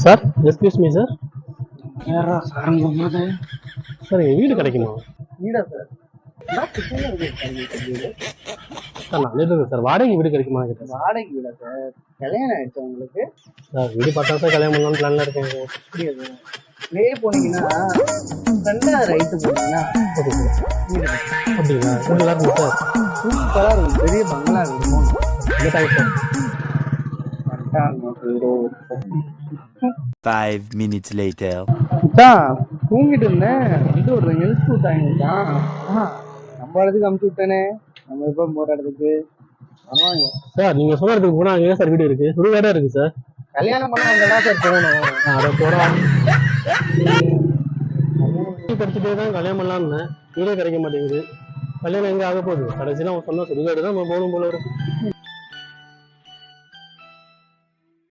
Sir, excuse me sir. யாரா sir சொன்னது? Sir எங்கள் வீடு கிடைக்குமா? வீடா சார்? வீடு சார் நான் இருக்கேன் சார். வாடகை வீடு கிடைக்குமா கேட்டேன். வாடகை வீடா சார்? கல்யாணம் ஆயிடுச்சு உங்களுக்கு? சார் வீடு பார்த்தா சார் கல்யாணம் பண்ணலாம்னு பிளான்ல இருக்கேன் சார். அப்படியா சார்? வெளியே போனீங்கன்னா ரெண்டாவது ரைட்டு போனீங்கன்னா ஓகே சார். வீடு இருக்கு. அப்படிங்களா? நல்லா இருக்கும் சார். சூப்பரா இருக்கும், பெரிய பங்களா இருக்கும். இந்த டைம் சார். 5 minutes later. தூங்கிட்டு இருந்தேன், வந்து ஒரு எழுத்து விட்டாங்க. நம்ம இடத்துக்கு அமுச்சு விட்டேனே, நம்ம எப்போ போற இடத்துக்கு? ஆமாங்க சார், நீங்கள் சொன்ன இடத்துக்கு போனால் அங்கே சார் வீடு இருக்குது. சுடுகாடாக இருக்குது சார். கல்யாணம் பண்ண அங்கதான் சார் போகணும். அதை போடலாம். படிச்சுட்டே தான் கல்யாணம் பண்ணலாம்னு வீடே கிடைக்க மாட்டேங்குது. கல்யாணம் எங்கே ஆக போகுது? கடைசியில் அவன் சொன்ன சுடுகாடு தான் நம்ம போகணும் போல இருக்கு.